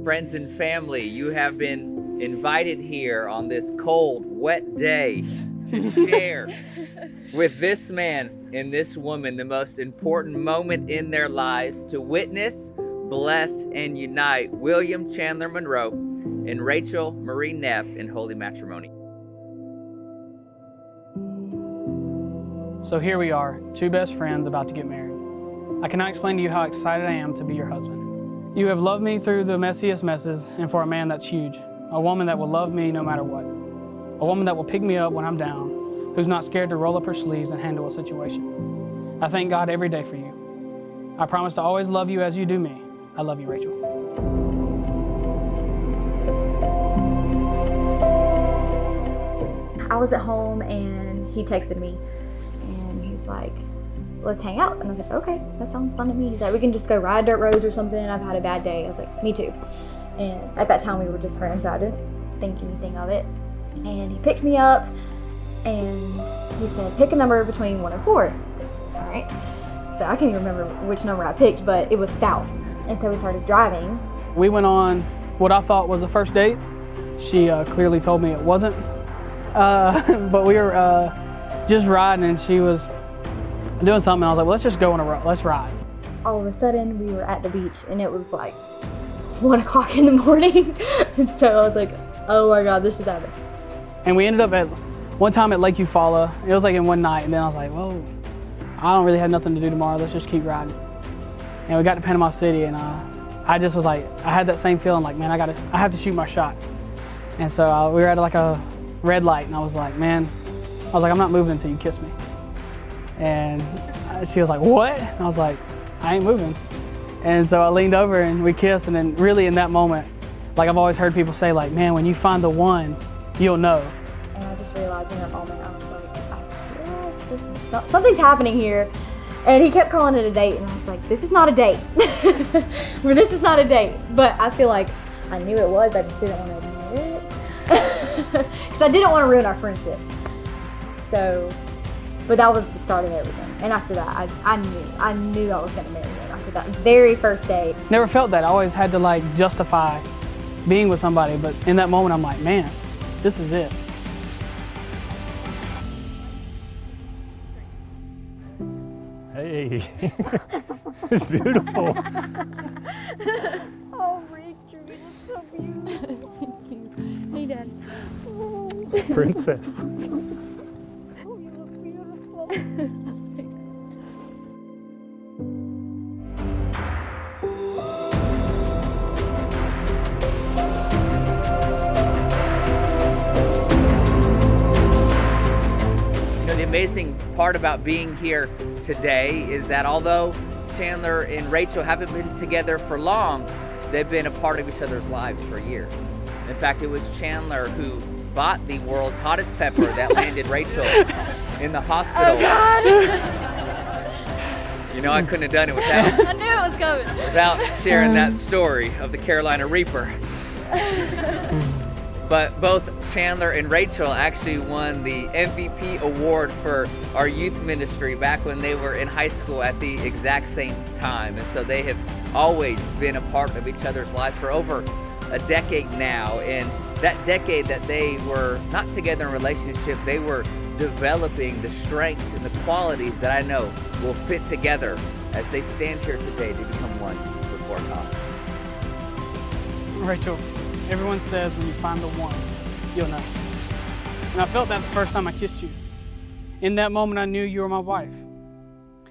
Friends and family, you have been invited here on this cold, wet day to share with this man and this woman the most important moment in their lives, to witness, bless, and unite William Chandler Monroe and Rachel Marie Knapp in holy matrimony. So here we are, two best friends about to get married. I cannot explain to you how excited I am to be your husband. You have loved me through the messiest messes, and for a man that's huge. A woman that will love me no matter what. A woman that will pick me up when I'm down, who's not scared to roll up her sleeves and handle a situation. I thank God every day for you. I promise to always love you as you do me. I love you, Rachel. I was at home and he texted me and he's like, let's hang out. And I was like, okay, that sounds fun to me. He's like, we can just go ride dirt roads or something. I've had a bad day. I was like, me too. And at that time we were just friends, so I didn't think anything of it. And he picked me up and he said, pick a number between 1 and 4. All right. So I can't even remember which number I picked, but it was south. And so we started driving. We went on what I thought was a first date. She clearly told me it wasn't. But we were just riding and she was doing something. I was like, well, let's just go on let's ride. All of a sudden we were at the beach and it was like 1 o'clock in the morning. And so I was like, oh my God, this just happened. And we ended up at one time at Lake Eufaula. It was like in one night. And then I was like, well, I don't really have nothing to do tomorrow. Let's just keep riding. And we got to Panama City and I just was like, I had that same feeling like, man, I have to shoot my shot. And so we were at like a red light and I was like, I'm not moving until you kiss me. And she was like, what? And I was like, I ain't moving. And so I leaned over and we kissed, and then really in that moment, like I've always heard people say like, man, when you find the one, you'll know. And I just realized in that moment, I was like, something's happening here. And he kept calling it a date, and I was like, this is not a date. This is not a date. But I feel like I knew it was, I just didn't want to admit it. Because I didn't want to ruin our friendship. So, but that was the start of everything. And after that, I knew I was going to marry him after that very first day. Never felt that. I always had to like justify being with somebody. But in that moment, I'm like, man, this is it. Hey, it's beautiful. Oh, Rachel, you look so beautiful. Thank you. Hey, Dad. Oh. Princess. Oh, you look beautiful. The amazing part about being here today is that although Chandler and Rachel haven't been together for long, they've been a part of each other's lives for years. In fact, it was Chandler who bought the world's hottest pepper that landed Rachel in the hospital. Oh God! You know, I couldn't have done it without, I knew it was coming. without sharing that story of the Carolina Reaper. But both Chandler and Rachel actually won the MVP award for our youth ministry back when they were in high school at the exact same time. And so they have always been a part of each other's lives for over a decade now. And that decade that they were not together in relationship, they were developing the strengths and the qualities that I know will fit together as they stand here today to become one before God. Rachel, everyone says when you find the one, you'll know. And I felt that the first time I kissed you. In that moment, I knew you were my wife.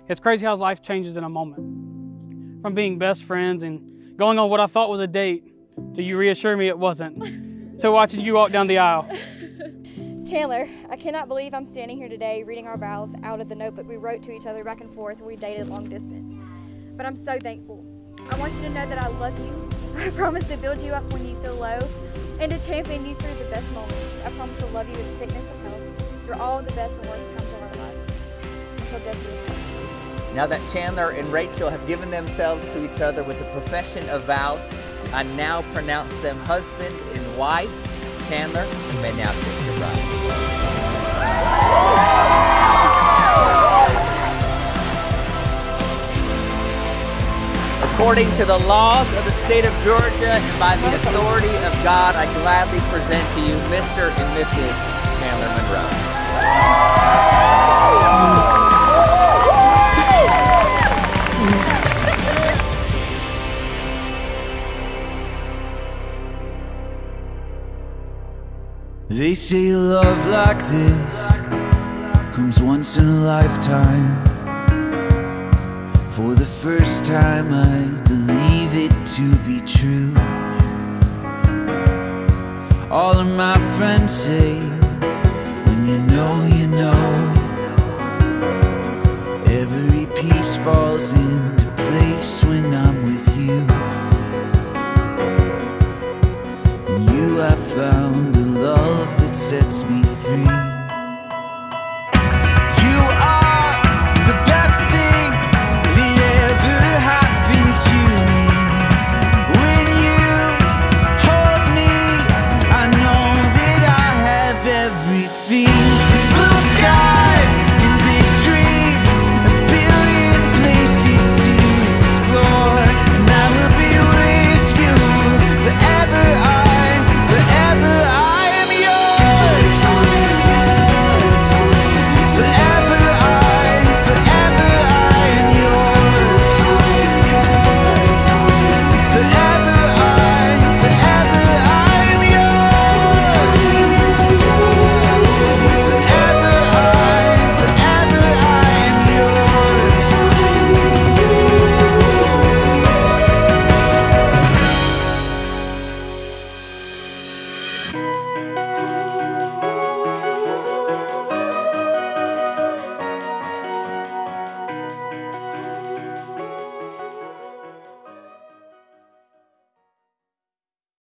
It's crazy how life changes in a moment. From being best friends and going on what I thought was a date to you reassure me it wasn't, to watching you walk down the aisle. Chandler, I cannot believe I'm standing here today reading our vows out of the notebook we wrote to each other back and forth when we dated long distance. But I'm so thankful. I want you to know that I love you. I promise to build you up when you feel low and to champion you through the best moments. I promise to love you in sickness and health through all the best and worst times of our lives until death do us part. Now that Chandler and Rachel have given themselves to each other with the profession of vows, I now pronounce them husband and wife. Chandler, you may now kiss your bride. Of according to the laws of the state of Georgia and by the authority of God, I gladly present to you Mr. and Mrs. Chandler Monroe. They say love like this comes once in a lifetime. For the first time I believe it to be true. All of my friends say, when you know, you know. Every piece falls into place when I'm with you. In you I found a love that sets me free.